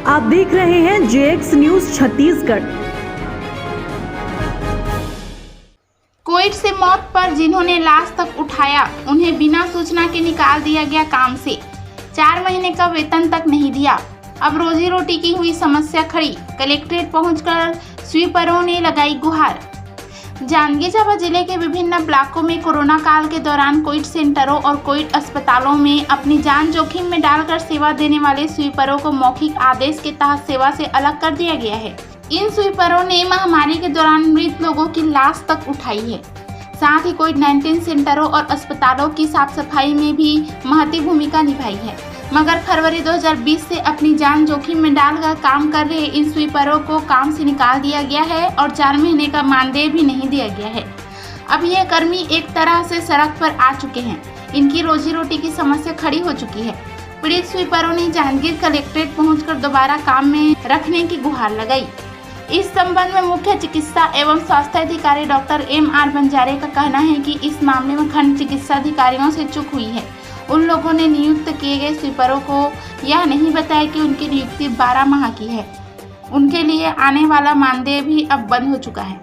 आप देख रहे हैं जेएक्स न्यूज छत्तीसगढ़। कोविड से मौत पर जिन्होंने लाश तक उठाया, उन्हें बिना सूचना के निकाल दिया गया काम से। 4 महीने का वेतन तक नहीं दिया। अब रोजी रोटी की हुई समस्या खड़ी। कलेक्ट्रेट पहुंचकर स्वीपरों ने लगाई गुहार। जांजगीर चांपा जिले के विभिन्न ब्लॉकों में कोरोना काल के दौरान कोविड सेंटरों और कोविड अस्पतालों में अपनी जान जोखिम में डालकर सेवा देने वाले स्वीपरों को मौखिक आदेश के तहत सेवा से अलग कर दिया गया है। इन स्वीपरों ने महामारी के दौरान मृत लोगों की लाश तक उठाई है। साथ ही कोविड-19 सेंटरों और अस्पतालों की साफ सफाई में भी महत्वपूर्ण भूमिका निभाई है। मगर फरवरी 2020 से अपनी जान जोखिम में डालकर काम कर रहे इन स्वीपरों को काम से निकाल दिया गया है और 4 महीने का मानदेय भी नहीं दिया गया है। अब ये कर्मी एक तरह से सड़क पर आ चुके हैं। इनकी रोजी रोटी की समस्या खड़ी हो चुकी है। पीड़ित स्वीपरों ने जांजगीर कलेक्ट्रेट पहुंचकर दोबारा काम में रखने की गुहार लगाई। इस संबंध में मुख्य चिकित्सा एवं स्वास्थ्य अधिकारी डॉक्टर M.R. बंजारे का कहना है कि इस मामले में खंड चिकित्सा अधिकारियों से चूक हुई है। उन लोगों ने नियुक्त किए गए स्वीपरों को यह नहीं बताया कि उनकी नियुक्ति 12 माह की है। उनके लिए आने वाला मानदेय भी अब बंद हो चुका है।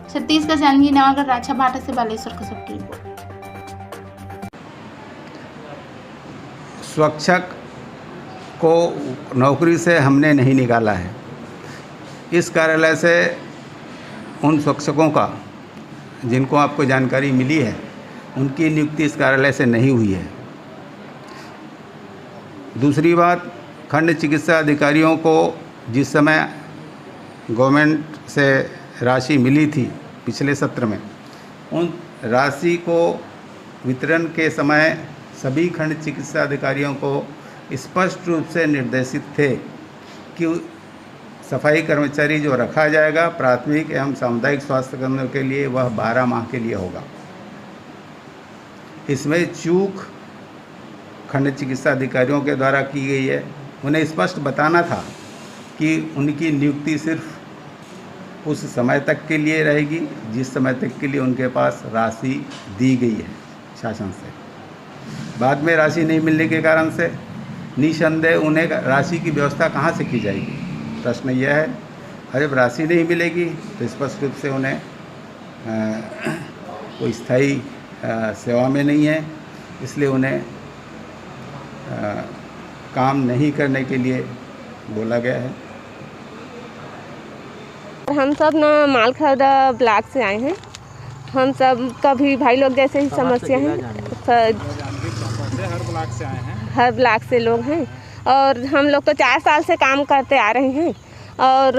छत्तीसगढ़ जांजगीर नवागढ़ राजा भाटा से बालेश्वर कश्यप की रिपोर्ट। स्वच्छक को नौकरी से हमने नहीं निकाला है। इस कार्यालय से उन स्वच्छकों का जिनको आपको जानकारी मिली है, उनकी नियुक्ति इस कार्यालय से नहीं हुई है। दूसरी बात, खंड चिकित्सा अधिकारियों को जिस समय गवर्नमेंट से राशि मिली थी पिछले सत्र में, उन राशि को वितरण के समय सभी खंड चिकित्सा अधिकारियों को स्पष्ट रूप से निर्देशित थे कि सफाई कर्मचारी जो रखा जाएगा प्राथमिक एवं सामुदायिक स्वास्थ्य केंद्रों के लिए, वह 12 माह के लिए होगा। इसमें चूक खंड चिकित्सा अधिकारियों के द्वारा की गई है। उन्हें स्पष्ट बताना था कि उनकी नियुक्ति सिर्फ उस समय तक के लिए रहेगी जिस समय तक के लिए उनके पास राशि दी गई है शासन से। बाद में राशि नहीं मिलने के कारण से निसंदेह उन्हें राशि की व्यवस्था कहाँ से की जाएगी। प्रश्न यह है, और जब राशि नहीं मिलेगी तो स्पष्ट रूप से उन्हें कोई स्थायी सेवा में नहीं है, इसलिए उन्हें काम नहीं करने के लिए बोला गया है। हम सब ना मालखरदा ब्लॉक से आए हैं। हम सब का भी भाई लोग जैसे ही समस्या है। हर ब्लॉक से आए हैं, हर ब्लॉक से लोग हैं और हम लोग तो 4 साल से काम करते आ रहे हैं और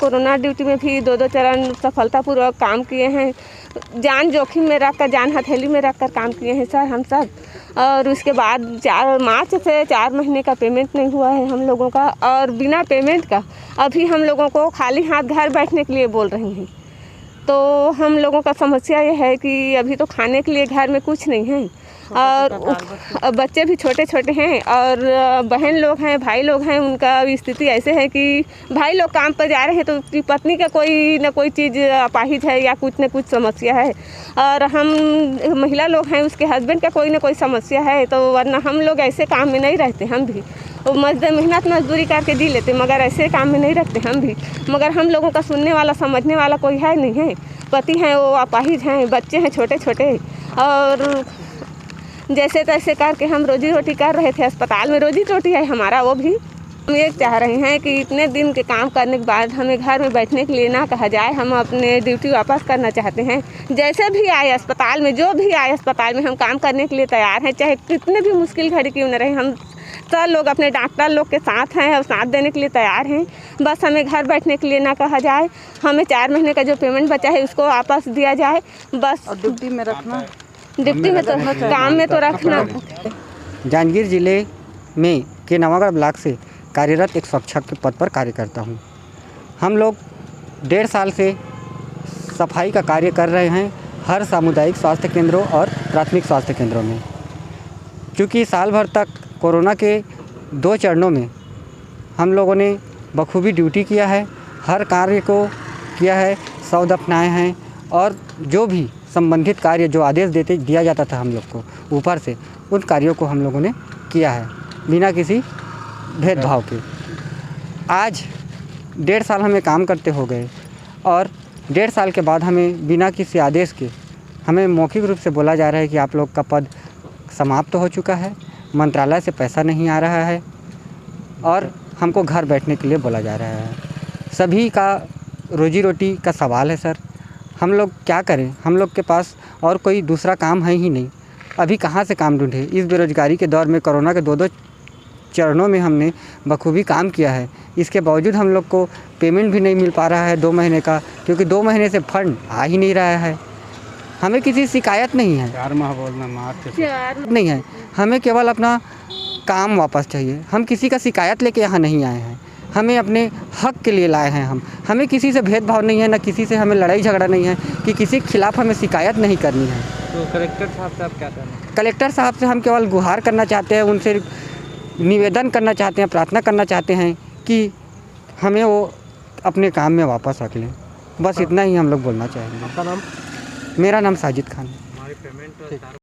कोरोना ड्यूटी में भी 2-2 चरण सफलतापूर्वक काम किए हैं। जान जोखिम में रखकर, जान हथेली में रखकर काम किए हैं सर हम सब। और उसके बाद 4 मार्च से 4 महीने का पेमेंट नहीं हुआ है हम लोगों का, और बिना पेमेंट का अभी हम लोगों को खाली हाथ घर बैठने के लिए बोल रही हैं। तो हम लोगों का समस्या ये है कि अभी तो खाने के लिए घर में कुछ नहीं है और बच्चे भी छोटे छोटे हैं और बहन लोग हैं, भाई लोग हैं। उनका स्थिति ऐसे है कि भाई लोग काम पर जा रहे हैं तो उसकी पत्नी का कोई ना कोई चीज़ अपाहिज है या कुछ न कुछ समस्या है, और हम महिला लोग हैं उसके हस्बैंड का कोई ना कोई समस्या है। तो वरना हम लोग ऐसे काम में नहीं रहते। हम भी मेहनत मजदूरी करके जी लेते, मगर ऐसे काम में नहीं रखते हम भी। मगर हम लोगों का सुनने वाला समझने वाला कोई है नहीं है। पति हैं वो अपाहिज हैं, बच्चे हैं छोटे छोटे, और जैसे तैसे करके हम रोजी रोटी कर रहे थे। अस्पताल में रोजी रोटी है हमारा, वो भी हम ये चाह रहे हैं कि इतने दिन के काम करने के बाद हमें घर में बैठने के लिए ना कहा जाए। हम अपने ड्यूटी वापस करना चाहते हैं। जैसे भी आए अस्पताल में, जो भी आए अस्पताल में, हम काम करने के लिए तैयार हैं, चाहे कितने भी मुश्किल घड़ी क्यों न रहे। हम सब लोग अपने डॉक्टर लोग के साथ हैं और साथ देने के लिए तैयार हैं। बस हमें घर बैठने के लिए ना कहा जाए। हमें 4 महीने का जो पेमेंट बचा है उसको वापस दिया जाए बस। और ड्यूटी में रखना, ड्यूटी में तो काम में तो रखना। जांजगीर जिले में के नवागढ़ ब्लॉक से कार्यरत एक स्वच्छक के पद पर कार्य करता हूं। हम लोग 1.5 साल से सफाई का कार्य कर रहे हैं हर सामुदायिक स्वास्थ्य केंद्रों और प्राथमिक स्वास्थ्य केंद्रों में। क्योंकि साल भर तक कोरोना के 2 चरणों में हम लोगों ने बखूबी ड्यूटी किया है, हर कार्य को किया है, 100 दफनाए हैं, और जो भी संबंधित कार्य जो आदेश दिया जाता था हम लोग को ऊपर से, उन कार्यों को हम लोगों ने किया है बिना किसी भेदभाव के। आज 1.5 साल हमें काम करते हो गए और 1.5 साल के बाद हमें बिना किसी आदेश के हमें मौखिक रूप से बोला जा रहा है कि आप लोग का पद समाप्त हो चुका है, मंत्रालय से पैसा नहीं आ रहा है और हमको घर बैठने के लिए बोला जा रहा है। सभी का रोजी रोटी का सवाल है सर। हम लोग क्या करें? हम लोग के पास और कोई दूसरा काम है ही नहीं। अभी कहाँ से काम ढूंढे? इस बेरोज़गारी के दौर में कोरोना के 2-2 चरणों में हमने बखूबी काम किया है। इसके बावजूद हम लोग को पेमेंट भी नहीं मिल पा रहा है 2 महीने का, क्योंकि 2 महीने से फंड आ ही नहीं रहा है। हमें किसी शिकायत नहीं है, 4 माह बोलना मार्च नहीं है, हमें केवल अपना काम वापस चाहिए। हम किसी का शिकायत लेके यहाँ नहीं आए हैं, हमें अपने हक के लिए लाए हैं। हमें किसी से भेदभाव नहीं है, ना किसी से हमें लड़ाई झगड़ा नहीं है कि किसी के खिलाफ हमें शिकायत नहीं करनी है। तो कलेक्टर साहब से आप क्या कहना है? कलेक्टर साहब से हम केवल गुहार करना चाहते हैं, उनसे निवेदन करना चाहते हैं, प्रार्थना करना चाहते हैं कि हमें वो अपने काम में वापस रख लें। बस इतना ही हम लोग बोलना चाहेंगे। आपका नाम? मेरा नाम साजिद खान है।